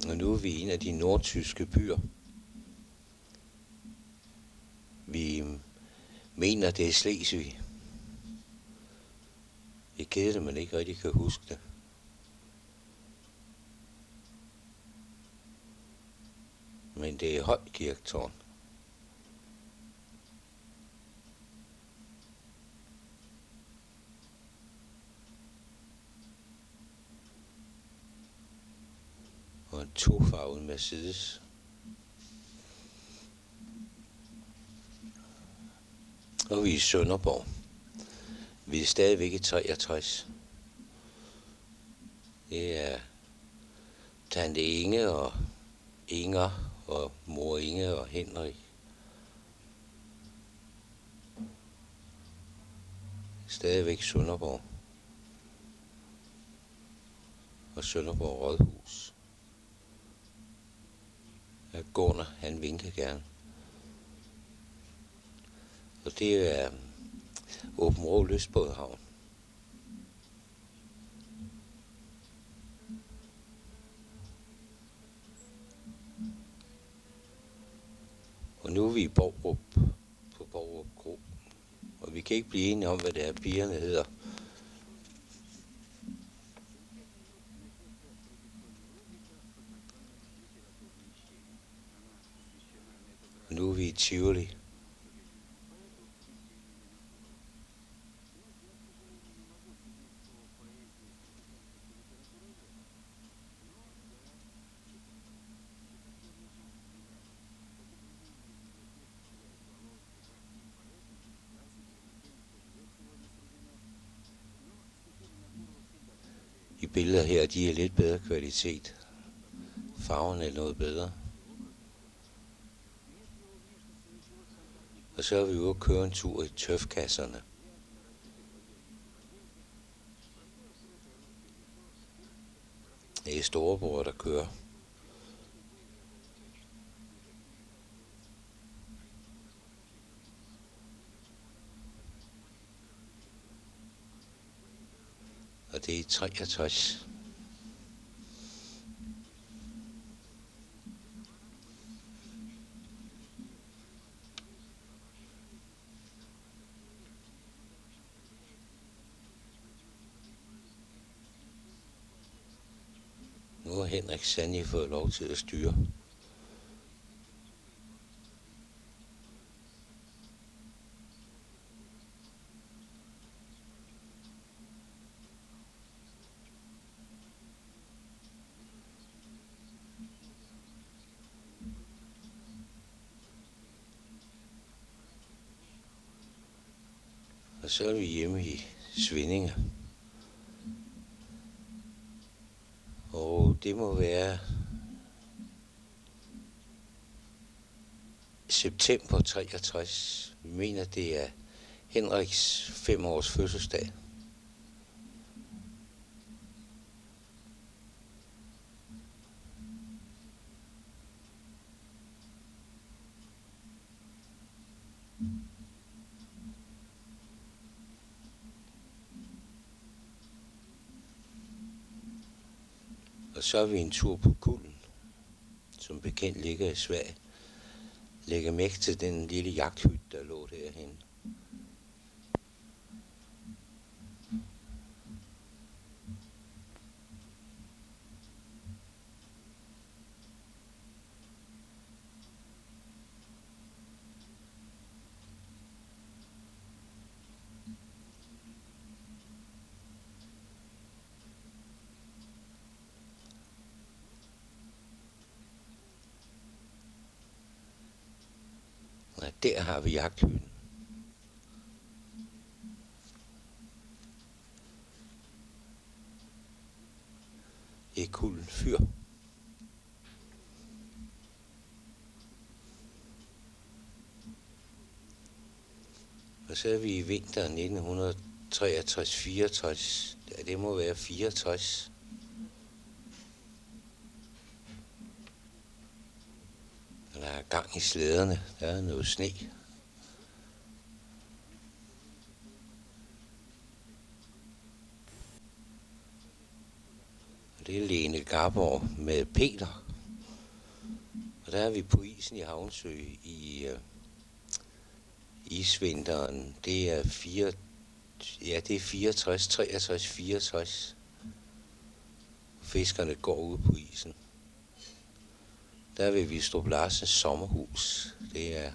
Og nu er vi i en af de nordtyske byer. Vi mener, det er Slesvig. Det er kedeligt, at man ikke rigtig kan huske det. Men det er Højkirketårn. Og en tofarvet Mercedes. Og vi er i Sønderborg. Vi er stadigvæk i 63. Det er tante Inge og Inger og mor Inge og Henrik. Stadigvæk Sønderborg. Og Sønderborg Rådhus. Ja, Gunnar, han vinker gerne. Og det er Åben Rå Lystbådehavn. Og nu er vi i Borgrup, på Borgrup Kro. Og vi kan ikke blive enige om, hvad det er, pigerne hedder. Og nu er vi i Tivoli. De billeder her, de er lidt bedre kvalitet. Farverne er noget bedre. Og så er vi ude at køre en tur i tøfkasserne. Det er storebror, der kører. Og det er i 63. Nu har Henrik sandelig fået lov til at styre. Og så er vi hjemme i Svindinge. Og det må være september 63. Vi mener, det er Henriks 5-års fødselsdag. Og så er vi en tur på Kullen, som bekendt ligger i Sverige. Lægger mærke til den lille jagthytte, der lå derhen. Og der har vi jagthytten. Det er Kullen Fyr. Og så er vi i vinteren 1963-64. Ja, det må være 64. Og der er gang i slæderne. Der er noget sne. Og det er Lene Garborg med Peter. Og der er vi på isen i Havnsø i isvinteren. Det er 64, 63, 64. Fiskerne går ude på isen. Der er ved Vistrup Larsens sommerhus. Det er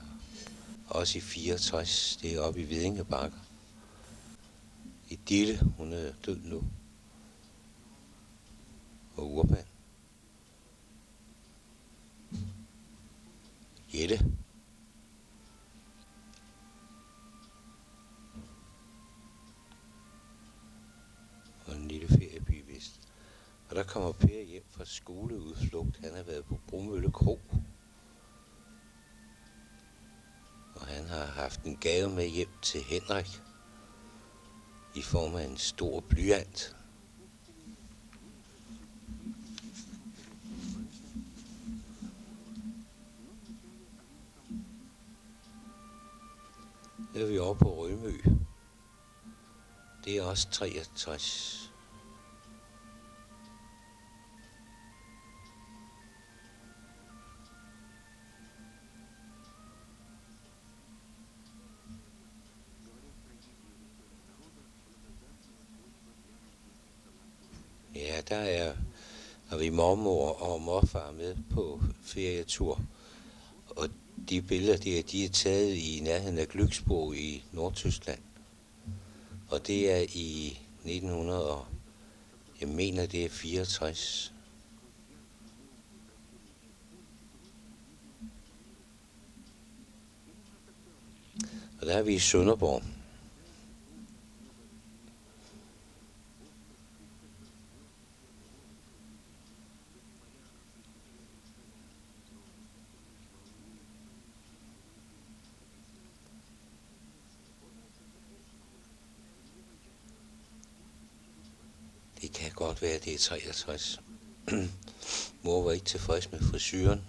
også i 64. Det er oppe i Vidinge Bakker. Idille, hun er død nu. Og Urban. Jette. Og en lille ferieby vist. Og der kommer Per hjem fra skoleudflugt. Han har været på Bromølle Kro. Og han har haft en gave med hjem til Henrik. I form af en stor blyant. Der er vi oppe på Rømø. Det er også 63. Ja, har vi mormor og morfar med på ferietur. Og de billeder der, de er taget i nærheden af Glücksborg i Nordtyskland. Og det er i 1900, jeg mener det er 64. Og der er vi i Sønderborg. Det kan godt være, at det er 63. Mor var ikke tilfreds med frisyren.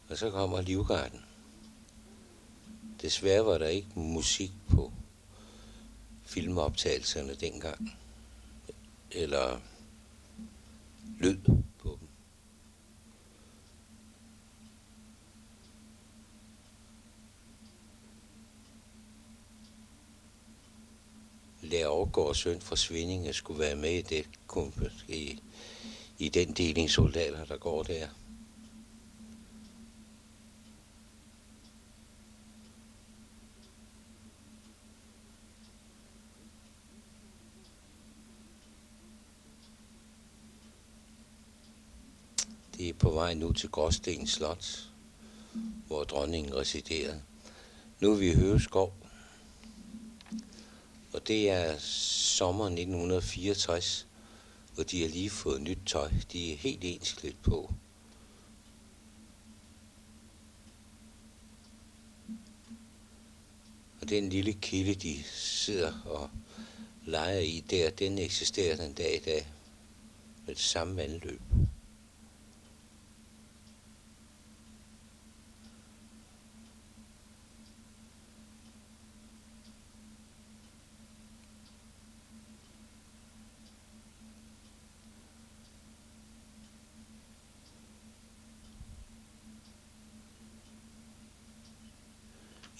Og så kommer Livgarden. Desværre var der ikke musik på filmoptagelserne dengang. Eller lyd på dem. Lærer Overgaard søn fra Svindinge skulle være med i det i den deling soldater, der går der. Det er på vej nu til Gråsten Slot, hvor dronningen residerede. Nu er vi i Høgeskov, og det er sommer 1964, og de har lige fået nyt tøj. De er helt ensklædt på. Og den lille kilde, de sidder og leger i der, den eksisterer den dag i dag med det samme vandløb.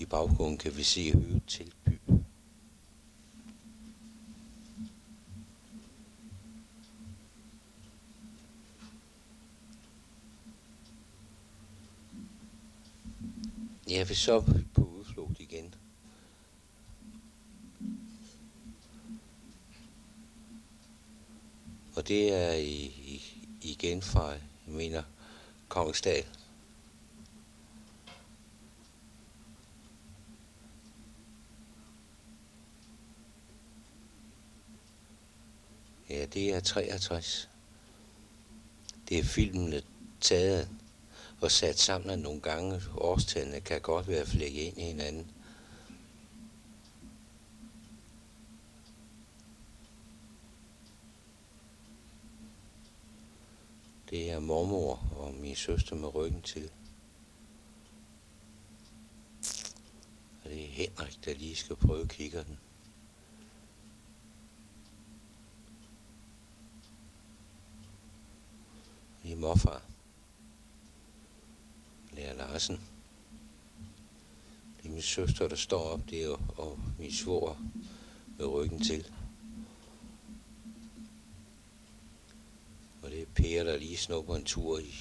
I baggrunden kan vi se Høge Teltby. Jeg vil så på udflugt igen. Og det er igen fra, jeg mener, Kongsdal. Ja, det er 63. Det er filmene taget og sat sammen nogle gange. Årstallene kan godt være flækket ind i hinanden. Det er mormor og min søster med ryggen til. Henrik, der lige skal prøve kikkerten. Det er morfar. Lærer Larsen. Det er min søster, der står op der, og min svoger med ryggen til. Og det er Per, der lige snupper en tur i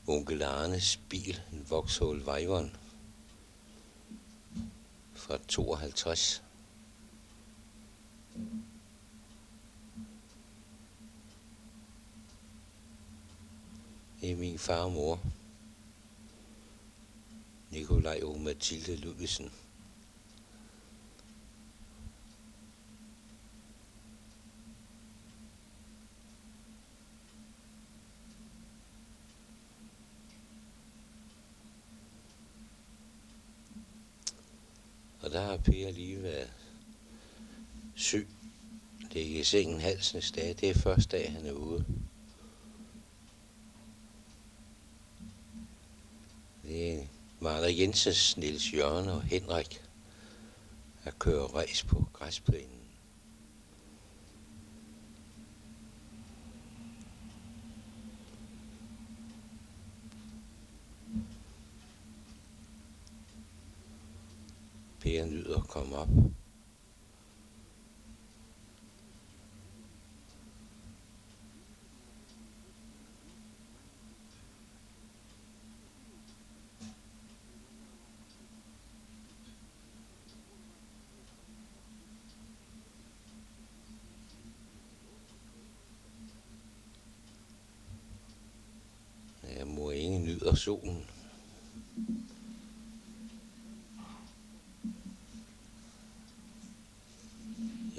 onkel Arnes bil, en Vauxhall Veyron fra 52. Det er min far og mor, Nikolaj og Mathilde Ludvigsen. Og der har Per lige været syg. Det er i sengen halsens dag. Det er første dag, han er ude. Det er Marler Jensens, Niels Jørgen og Henrik, der kører ræs på græsplænen. Per nyder at komme op. Ja, mor Inge nyder solen.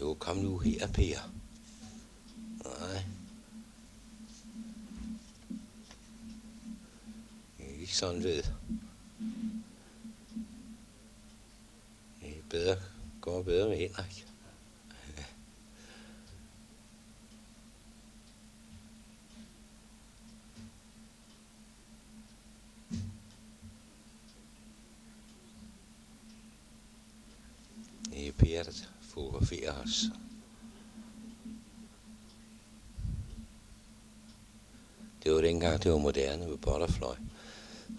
Jo, kom nu her, Per. Nej. Det er ikke sådan ved. Det går bedre med Henrik. Det er Per, der fotograferer os. Det var dengang, det var moderne med butterfly.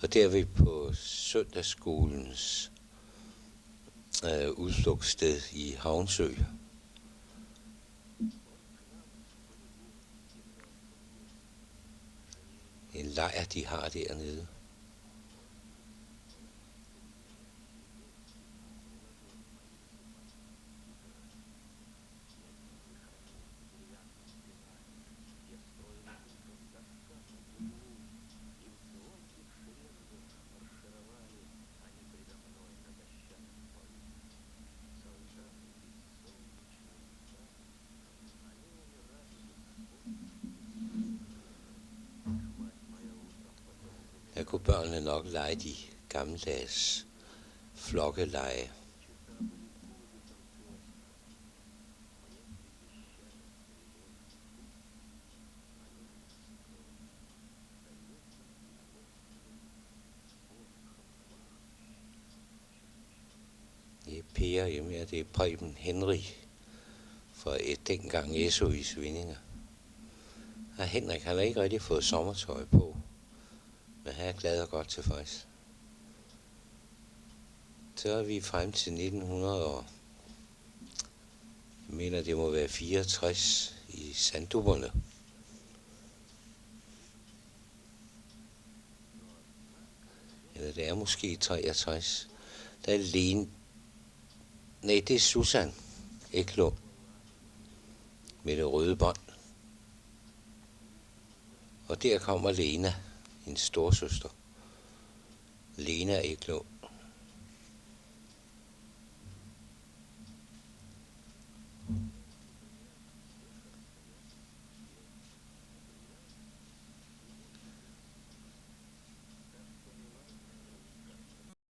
Og der er vi på søndagsskolens udflugtssted i Havnsø. En lejr, de har dernede. Der kunne børnene nok lege de gammeldags flokkeleje. Det er Per hjemme her, det er Preben Henry fra dengang Esso i Svindinger. Og Henrik, han har ikke rigtig fået sommertøj på, men han er glad og godt tilfreds. Så er vi frem til 1900 og jeg mener, det må være 64 i Sanddupperne. Eller det er måske 63. Der er Lene. Nej, det er Susan Eklund med det røde bånd. Og der kommer Lena, hendes storsøster. Lena Eklund.